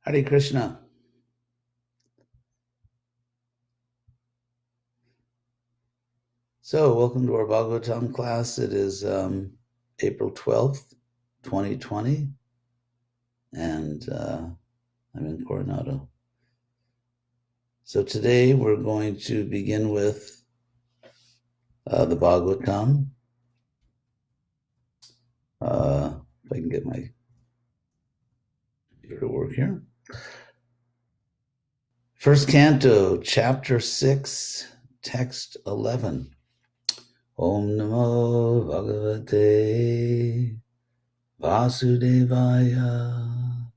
Hare Krishna. So, welcome to our Bhagavatam class. It is April 12th, 2020, and I'm in Coronado. So today we're going to begin with the Bhagavatam. If I can get my computer to work here. First canto, chapter 6, text 11. Om Namo Bhagavate Vasudevaya.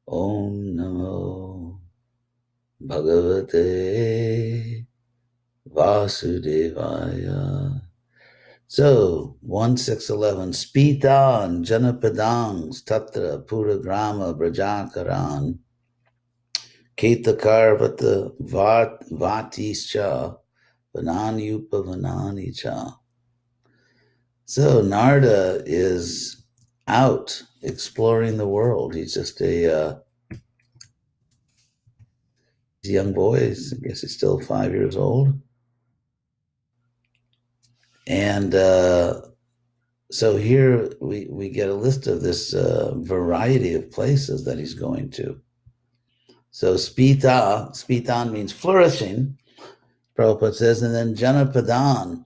Om Namo Bhagavate Vasudevaya. So, 1:6:11. Spitan Janapadangs Tatra Puragrama Brajakaran Ketakarvata Vatischa Vananyupa Vananicha. So, Narada is out exploring the world. He's just a young boy. I guess he's still 5 years old. And so here we get a list of this variety of places that he's going to. So spitan means flourishing, Prabhupada says, and then janapadan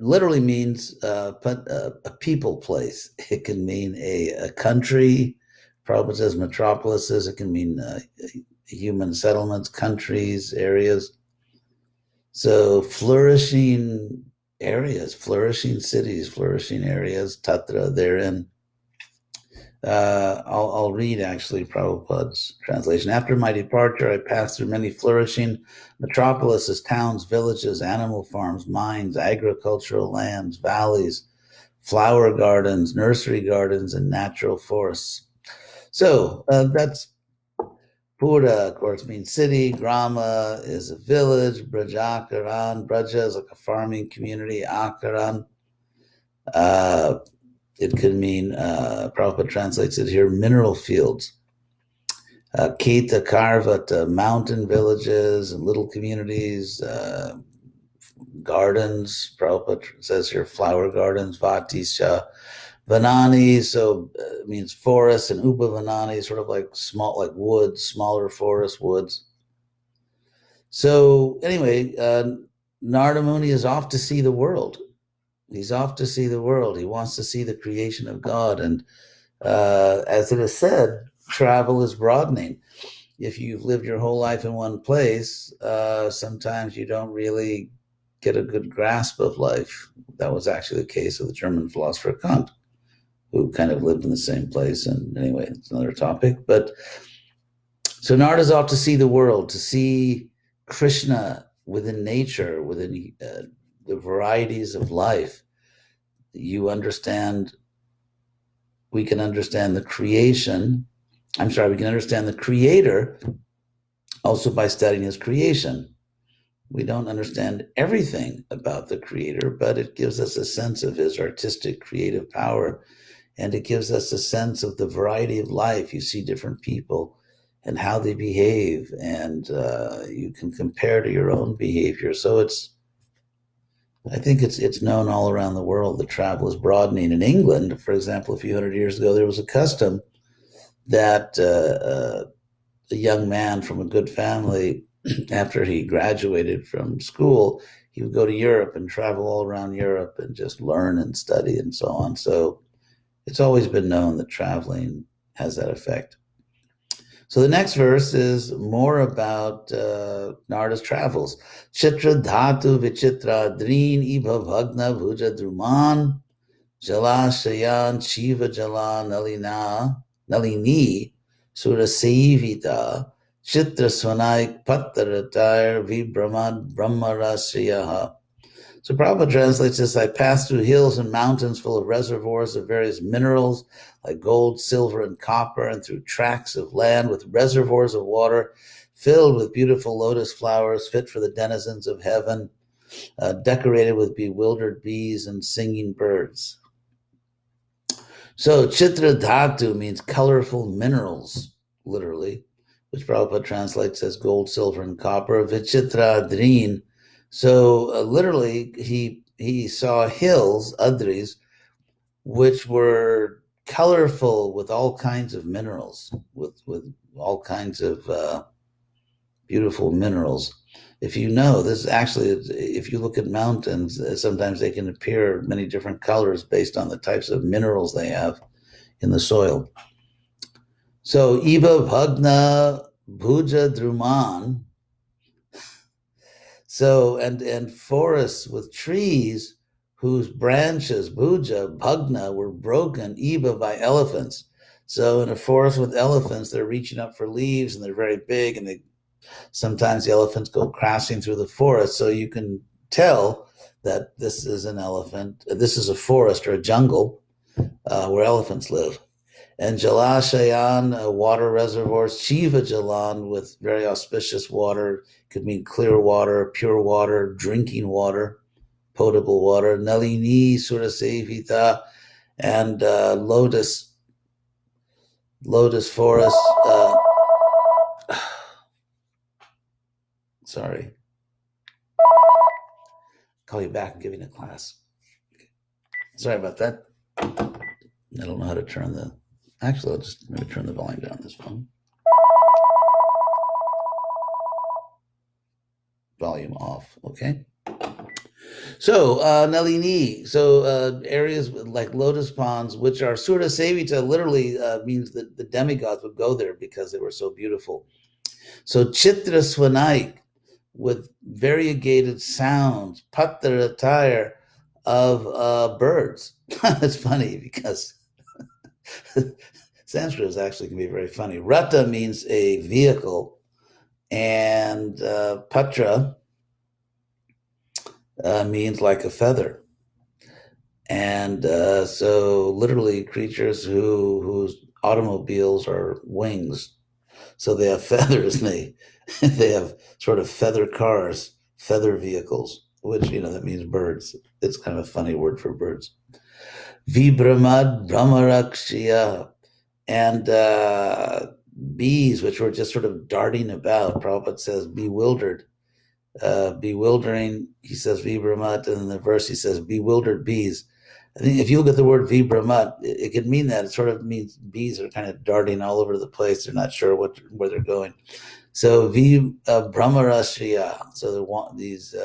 literally means a people place. It can mean a country. Prabhupada says metropolises. It can mean human settlements, countries, areas. So flourishing areas, flourishing cities, flourishing areas, tatra, therein. I'll read actually Prabhupada's translation. After my departure, I passed through many flourishing metropolises, towns, villages, animal farms, mines, agricultural lands, valleys, flower gardens, nursery gardens, and natural forests. So that's Pura, of course, means city. Grama is a village. Brajakaran, Braja is like a farming community. Akaran, it could mean, Prabhupada translates it here, mineral fields. Keta Karvata, mountain villages and little communities. Gardens, Prabhupada says here, flower gardens. Vatisha, Vanani, so it means forests, and Upavanani, sort of like small, like woods, smaller forests, woods. So anyway, Narada Muni is off to see the world. He's off to see the world. He wants to see the creation of God. And as it is said, travel is broadening. If you've lived your whole life in one place, sometimes you don't really get a good grasp of life. That was actually the case of the German philosopher Kant, who kind of lived in the same place. And anyway, it's another topic. But so Narada's off to see the world, to see Krishna within nature, within the varieties of life. We can understand the creation. We can understand the creator also by studying his creation. We don't understand everything about the creator, but it gives us a sense of his artistic, creative power. And it gives us a sense of the variety of life. You see different people and how they behave, and you can compare to your own behavior. So I think it's known all around the world that travel is broadening. In England, for example, a few hundred years ago, there was a custom that a young man from a good family, after he graduated from school, he would go to Europe and travel all around Europe and just learn and study and so on. So it's always been known that traveling has that effect. So the next verse is more about Narada's travels. Chitra dhatu vichitra drin ibha bhagna bhuja druman jala shayan shiva jala nalini sura seivita chitra swanai pattaratar vibramad brahmarasyaha. So Prabhupada translates this: I passed through hills and mountains full of reservoirs of various minerals like gold, silver, and copper, and through tracts of land with reservoirs of water filled with beautiful lotus flowers fit for the denizens of heaven, decorated with bewildered bees and singing birds. So Chitra Dhatu means colorful minerals. literally, which Prabhupada translates as gold, silver, and copper, Vichitra Adrin. So literally, he saw hills, Adris, which were colorful with all kinds of minerals, with all kinds of beautiful minerals. If you know this, actually, if you look at mountains, sometimes they can appear many different colors based on the types of minerals they have in the soil. So Iba Bhagna Bhuja Druman. So and forests with trees whose branches, Bhuja, Bhagna, were broken, Iba, by elephants. So in a forest with elephants, they're reaching up for leaves and they're very big, and sometimes the elephants go crashing through the forest. So you can tell that this is an elephant. This is a forest or a jungle where elephants live. And Jalashayan, water reservoirs, Shiva Jalan, with very auspicious water, could mean clear water, pure water, drinking water, potable water. Nalini Surasevita, and lotus forest. Sorry. Call you back and give you a class. Sorry about that. I don't know how to turn the. Actually, I'll just maybe turn the volume down on this phone. Volume off, okay? So, Nalini, so areas like lotus ponds, which are Surya Sevita, literally means that the demigods would go there because they were so beautiful. So, Chitra Swanaik, with variegated sounds, Patra attire of birds. That's funny because Sanskrit is actually can be very funny. Rata means a vehicle, and Patra means like a feather. And so literally creatures whose automobiles are wings. So they have feathers, and they have sort of feather cars, feather vehicles, which, that means birds. It's kind of a funny word for birds. Vibramad Brahmarakshya, and bees, which were just sort of darting about. Prabhupada says bewildered. Bewildering, he says Vibramat, and in the verse he says bewildered bees. I think if you look at the word Vibramat, it could mean that. It sort of means bees are kind of darting all over the place. They're not sure where they're going. So Brahmarashriya. So they want these.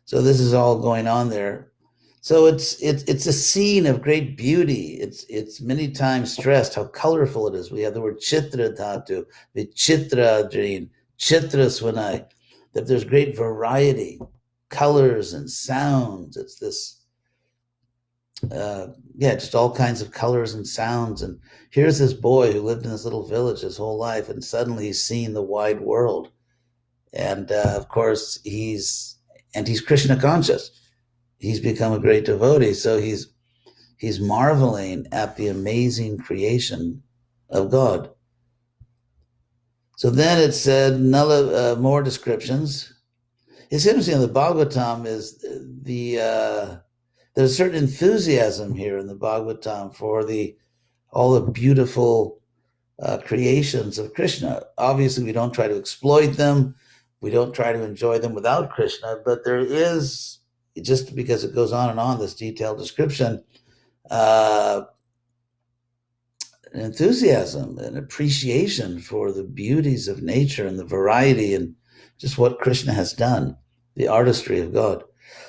So this is all going on there. So it's a scene of great beauty. It's many times stressed how colorful it is. We have the word Chitra Dhatu, Vichitra Adrin, Chitra Swanai, that there's great variety, colors and sounds. It's this, just all kinds of colors and sounds. And here's this boy who lived in this little village his whole life, and suddenly he's seen the wide world. And of course, he's Krishna conscious. He's become a great devotee, so he's marveling at the amazing creation of God. So then it said more descriptions. It's interesting. The Bhagavatam is there's a certain enthusiasm here in the Bhagavatam for all the beautiful creations of Krishna. Obviously, we don't try to exploit them. We don't try to enjoy them without Krishna, but there is, just because it goes on and on, this detailed description, an enthusiasm, an appreciation for the beauties of nature and the variety and just what Krishna has done, the artistry of God.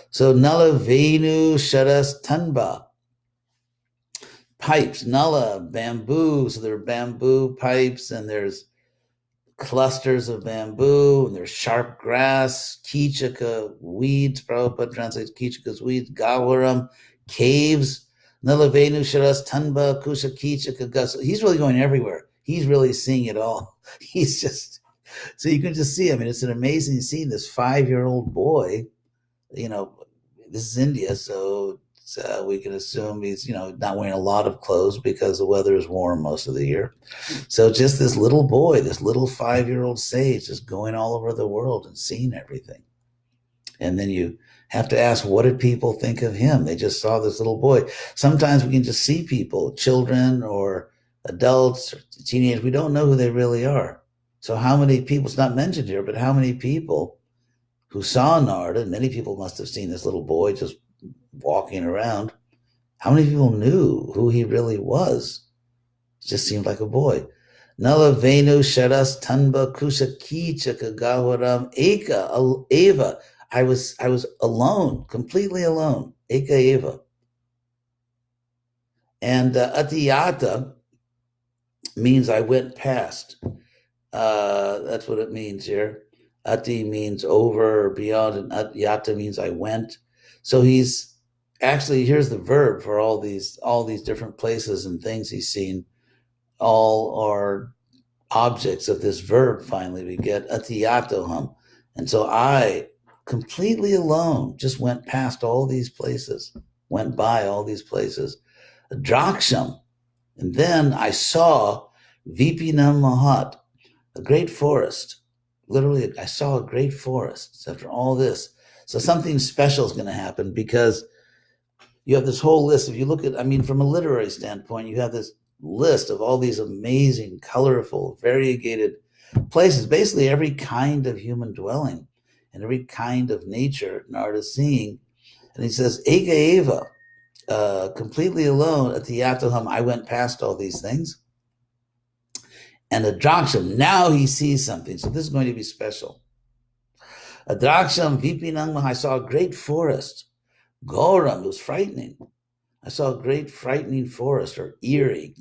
So Nala Venu Sharas Tanba, pipes, Nala, bamboo. So there are bamboo pipes, and there's clusters of bamboo, and there's sharp grass, Kichaka weeds. Prabhupada translates Kichaka's weeds, Gawaram, caves, Nalavenu Sharas Tanba Kusha Kichaka Gus. He's really going everywhere. He's really seeing it all. He's just, so you can just see, it's an amazing scene. This 5-year-old boy, this is India, so we can assume he's, not wearing a lot of clothes because the weather is warm most of the year. So just this little boy, this little 5-year-old sage, just going all over the world and seeing everything. And then you have to ask, what did people think of him? They just saw this little boy. Sometimes we can just see people, children or adults or teenagers, we don't know who they really are. So how many people, it's not mentioned here, but how many people who saw Narada, and many people must have seen this little boy just walking around, how many people knew who he really was? It just seemed like a boy. Nala Venu Sharas Tanba Kusha Kichaka Gawaram Eka Eva. I was alone, completely alone. Eka Eva. And Atiyata means I went past. That's what it means here. Ati means over or beyond, and Yata means I went. So he's actually, here's the verb for all these different places and things he's seen. All are objects of this verb. Finally, we get atiyatoham. And so I, completely alone, just went past all these places, went by all these places. Draksham. And then I saw Vipinam Mahat, a great forest. Literally, I saw a great forest after all this. So something special is going to happen, because you have this whole list. If you look at, I mean, from a literary standpoint, you have this list of all these amazing, colorful, variegated places, basically every kind of human dwelling and every kind of nature Narada's seeing. And he says, Eka Eva, completely alone at the Yatoham, I went past all these things. And a Draksham, now he sees something. So this is going to be special. A Draksham Vipinangma, I saw a great forest. Goram, it was frightening. I saw a great frightening forest, or eerie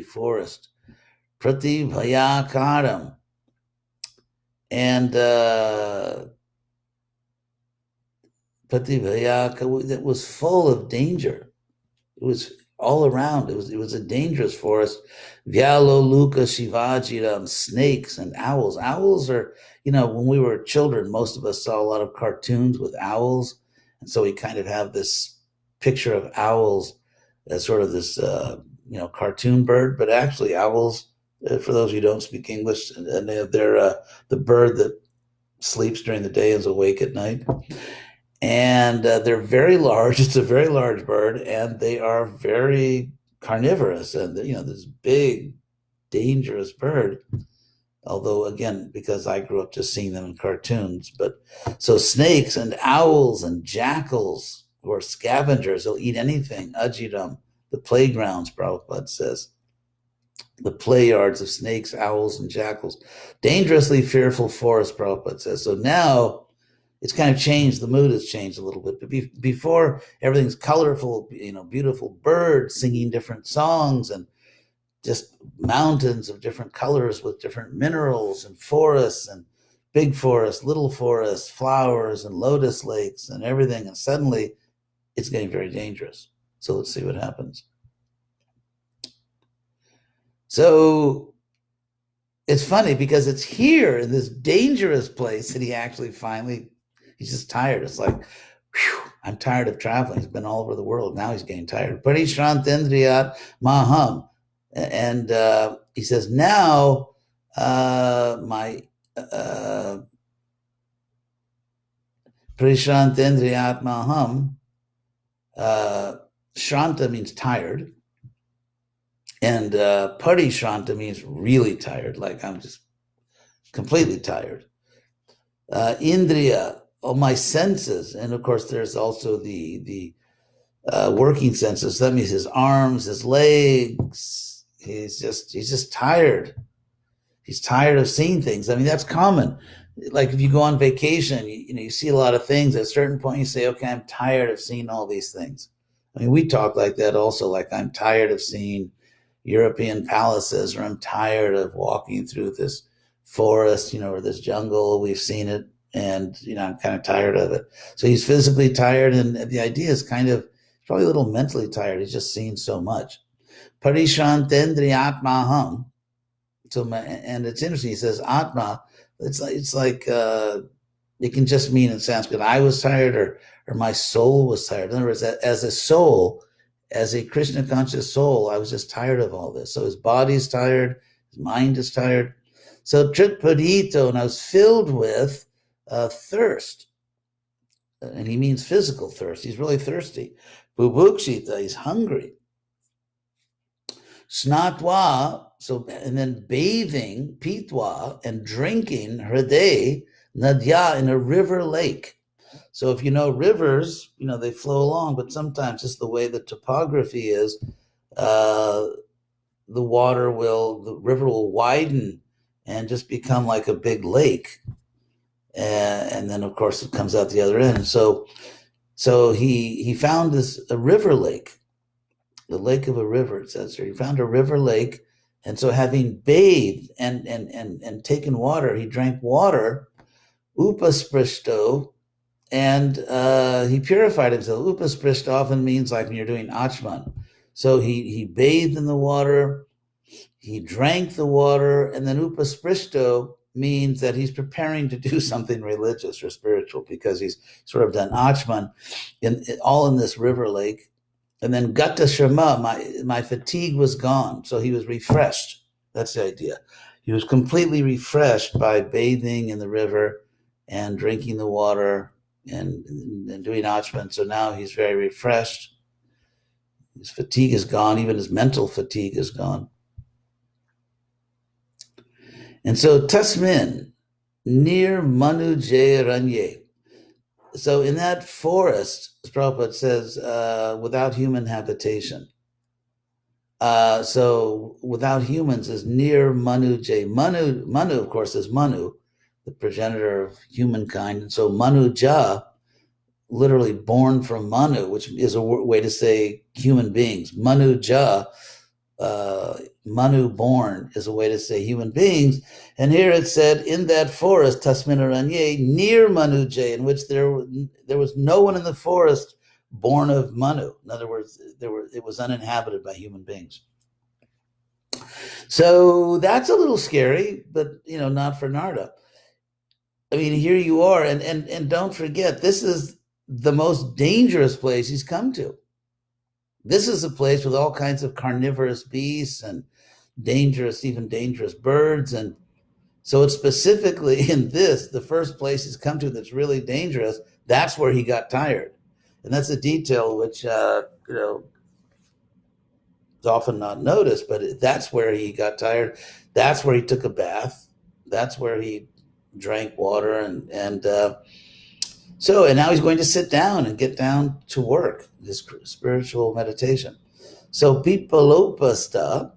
forest. Prati Bhayakaram. And Prati Bhayaka, that was full of danger. It was all around. It was a dangerous forest. Vyalo Luka Shivajiram, snakes and owls. Owls are, when we were children, most of us saw a lot of cartoons with owls. And so we kind of have this picture of owls as sort of this, cartoon bird. But actually, owls, for those who don't speak English, and they're the bird that sleeps during the day and is awake at night. And they're very large. It's a very large bird, and they are very carnivorous. And this big, dangerous bird. Although, again, because I grew up just seeing them in cartoons. But so snakes and owls and jackals, who are scavengers, they'll eat anything. Ajiram, the playgrounds, Prabhupada says. The play yards of snakes, owls, and jackals. Dangerously fearful forest, Prabhupada says. So now it's kind of changed. The mood has changed a little bit. But before, everything's colorful, beautiful birds singing different songs, and just mountains of different colors with different minerals, and forests, and big forests, little forests, flowers, and lotus lakes, and everything. And suddenly it's getting very dangerous. So let's see what happens. So it's funny, because it's here in this dangerous place that he actually finally, he's just tired. It's like, whew, I'm tired of traveling. He's been all over the world. Now he's getting tired. Parishrantendriyat maham. And he says, now my Parishrantendriyat maham, Shranta means tired. And Parishranta means really tired, like I'm just completely tired. Indriya, all my senses. And of course, there's also the working senses. That means his arms, his legs. He's just tired. He's tired of seeing things. I mean, that's common. Like if you go on vacation, you see a lot of things. At a certain point, you say, okay, I'm tired of seeing all these things. I mean, we talk like that also, like I'm tired of seeing European palaces, or I'm tired of walking through this forest, or this jungle. We've seen it, and I'm kind of tired of it. So he's physically tired, and the idea is kind of probably a little mentally tired. He's just seen so much. Parishantendriyatmaham. So, and it's interesting. He says atma. It's like it can just mean in Sanskrit, I was tired, or my soul was tired. In other words, as a soul, as a Krishna conscious soul, I was just tired of all this. So his body's tired, his mind is tired. So tritpadito, and I was filled with thirst. And he means physical thirst. He's really thirsty. Bubukshita, he's hungry. Snatva, so, and then bathing, pitwa, and drinking, hriday, nadya, in a river lake. So if you know rivers, they flow along, but sometimes just the way the topography is, uh, the river will widen and just become like a big lake. And then of course it comes out the other end. So he found a river lake, the lake of a river, it says here. He found a river lake, and so having bathed and taken water, he drank water, upasprishto, and he purified himself. Upasprishto often means like when you're doing achman. So he bathed in the water, he drank the water, and then upasprishto means that he's preparing to do something religious or spiritual, because he's sort of done achman all in this river lake. And then gata shama, my fatigue was gone, so he was refreshed. That's the idea. He was completely refreshed by bathing in the river and drinking the water and doing achman. So now he's very refreshed. His fatigue is gone. Even his mental fatigue is gone. And so Tasmin, near Manu Jayaranye. So in that forest, Prabhupada says, without human habitation. So without humans is near Manu Jay. Manu, of course, is Manu, the progenitor of humankind. And so Manu Ja, literally born from Manu, which is a way to say human beings. Manu Ja, Manu born, is a way to say human beings. And here it said, in that forest, Tasminaranye, near Manu Jay, in which there was no one in the forest born of Manu. In other words, it was uninhabited by human beings. So that's a little scary, but not for Narada. I mean, here you are, and don't forget, this is the most dangerous place he's come to. This is a place with all kinds of carnivorous beasts and even dangerous birds. And so it's specifically in the first place he's come to that's really dangerous. That's where he got tired. And that's a detail which, is often not noticed, but that's where he got tired. That's where he took a bath. That's where he drank water. And now he's going to sit down and get down to work, his spiritual meditation. So Pipalopasta,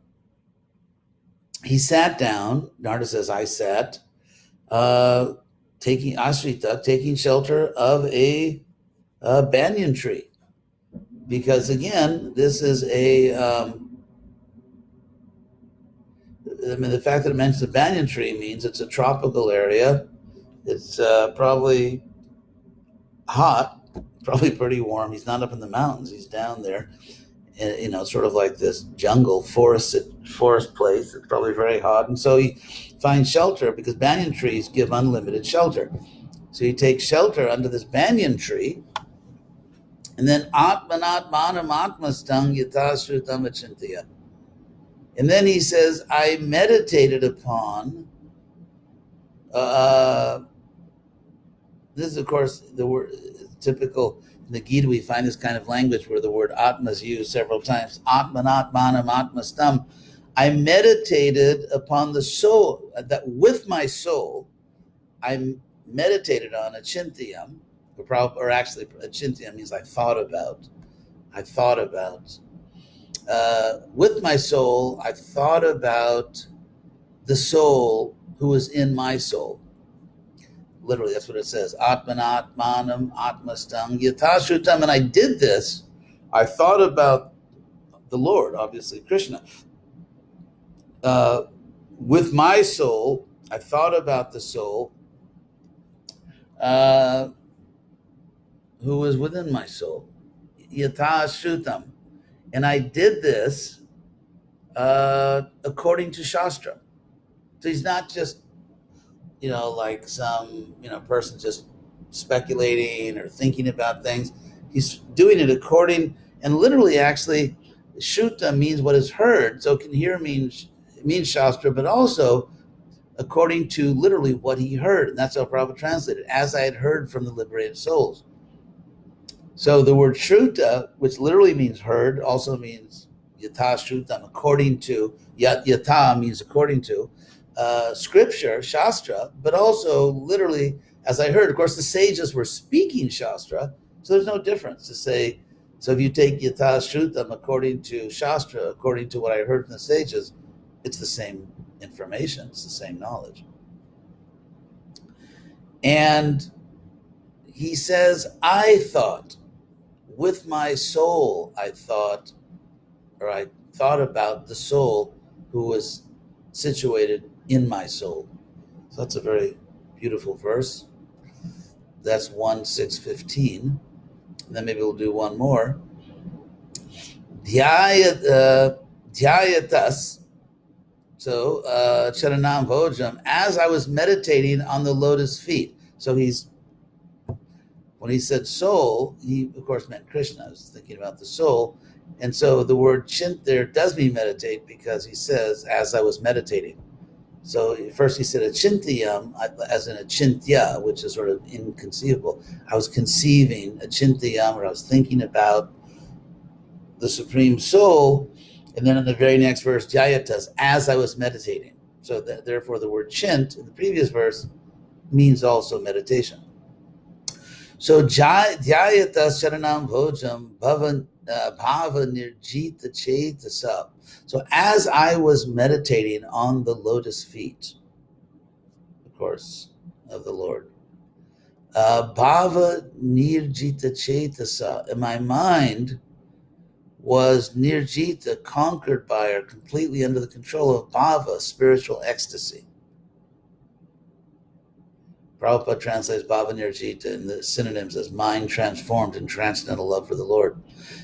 he sat down. Narada says, I sat, taking ashrita, taking shelter of a banyan tree. Because again, this is the fact that it mentions a banyan tree means it's a tropical area. It's probably hot, probably pretty warm. He's not up in the mountains. He's down there, sort of like this jungle forest place. It's probably very hot. And so he finds shelter because banyan trees give unlimited shelter. So he takes shelter under this banyan tree. And then Atmanat Manam Atmastam Yatasrutam Achintya. And then he says, I meditated upon this is, of course, the word typical in the Gita. We find this kind of language where the word Atma is used several times. Atmanat Manam Atmastam. I meditated upon the soul, that with my soul, I meditated on Achintyam, or actually Achintyam means I thought about. With my soul, I thought about the soul who is in my soul. Literally, that's what it says. Atmanat manam atmastam yatashutam. And I did this. I thought about the Lord, obviously Krishna. With my soul, I thought about the soul who is within my soul. Yatashutam. And I did this according to Shastra. So he's not just, like some, person just speculating or thinking about things. He's doing it according, and literally, actually, Shuta means what is heard. So can hear means Shastra, but also according to literally what he heard. And that's how Prabhupada translated, as I had heard from the liberated souls. So the word Shruta, which literally means heard, also means yata shrutam, according to, yata means according to, scripture, shastra, but also literally, as I heard, of course, the sages were speaking shastra, so there's no difference to say. So if you take yata shrutam according to shastra, according to what I heard from the sages, it's the same information, it's the same knowledge. And he says, I thought, with my soul, I thought about the soul who was situated in my soul. So that's a very beautiful verse. That's 1:6:15. And then maybe we'll do one more. Dhyayatas. So, Charanam Bhojam, as I was meditating on the lotus feet. So when he said soul, he of course meant Krishna. I was thinking about the soul. And so the word chint there does mean meditate, because he says, as I was meditating. So first he said a chintayam, as in a chintya, which is sort of inconceivable. I was conceiving a chintayam, or I was thinking about the Supreme Soul. And then in the very next verse, dhyayatas, as I was meditating. So therefore the word chint in the previous verse means also meditation. So dhyayatas charanam bhojam bhava nirjita chetasa. So as I was meditating on the lotus feet, of course, of the Lord, bhava nirjita chetasa, and my mind was nirjita, conquered by, or completely under the control of bhava, spiritual ecstasy. Prabhupada translates bhava nirjita in the synonyms as mind transformed in transcendental love for the Lord.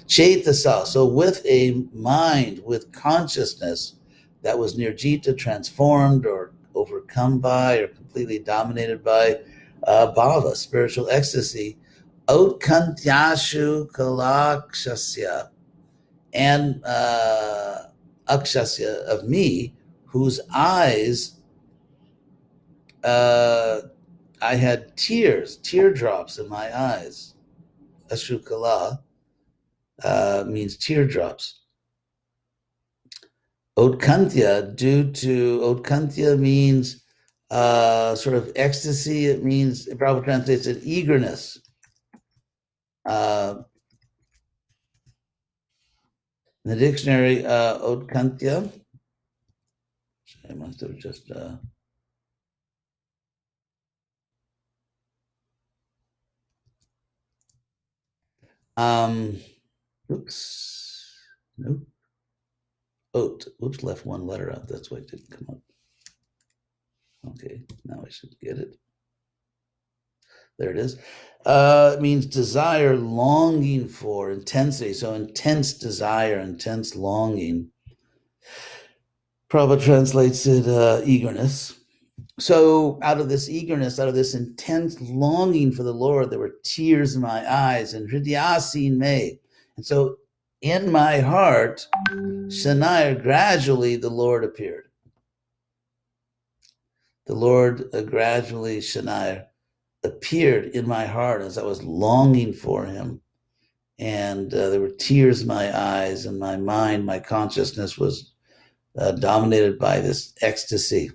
Chetasa, so with a mind, with consciousness that was nirjita, transformed or overcome by or completely dominated by bhava, spiritual ecstasy. Outkantyashu kalakshasya, and akshasya, of me, whose eyes, I had teardrops in my eyes. Ashukala means teardrops. Otkantya, Otkantya means sort of ecstasy. It means, it probably translates an eagerness. In the dictionary, Otkantya, I must have just... oops. Nope. Oops, left one letter out. That's why it didn't come up. Okay, now I should get it. There it is. It means desire, longing for, intensity. So intense desire, intense longing. Prabhupada translates it eagerness. So out of this eagerness, out of this intense longing for the Lord, there were tears in my eyes, and hridyasin me. And so in my heart, Shanaya, gradually the Lord appeared. The Lord gradually, Shanaya, appeared in my heart as I was longing for him. And there were tears in my eyes, and my mind, my consciousness was dominated by this ecstasy.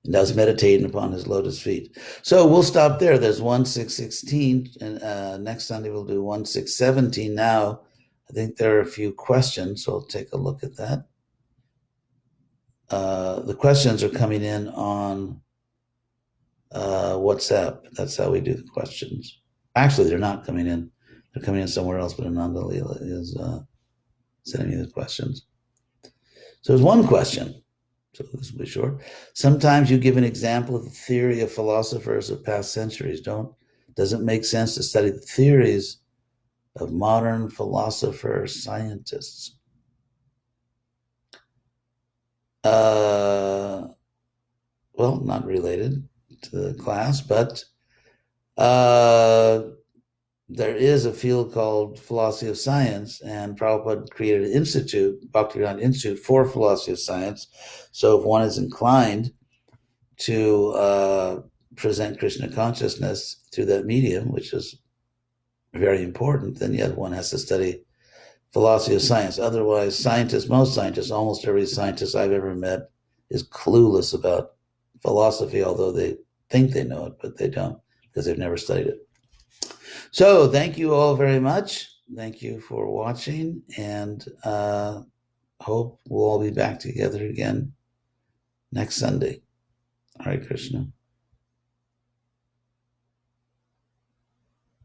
And I was meditating upon his lotus feet. So we'll stop there. There's 1:6:16, and next Sunday we'll do 1:6:17. Now, I think there are a few questions, so I'll take a look at that. The questions are coming in on WhatsApp. That's how we do the questions. Actually, they're not coming in. They're coming in somewhere else, but Ananda Leela is sending me the questions. So there's one question. So this will be short. Sometimes you give an example of the theory of philosophers of past centuries. Does it make sense to study the theories of modern philosophers, scientists? Well, not related to the class, but there is a field called philosophy of science, and Prabhupada created an institute, Bhaktivedanta Institute, for philosophy of science. So if one is inclined to present Krishna consciousness through that medium, which is very important, then yes, one has to study philosophy of science. Otherwise, most scientists, almost every scientist I've ever met is clueless about philosophy, although they think they know it, but they don't because they've never studied it. So thank you all very much. Thank you for watching, and hope we'll all be back together again next Sunday. Hare Krishna.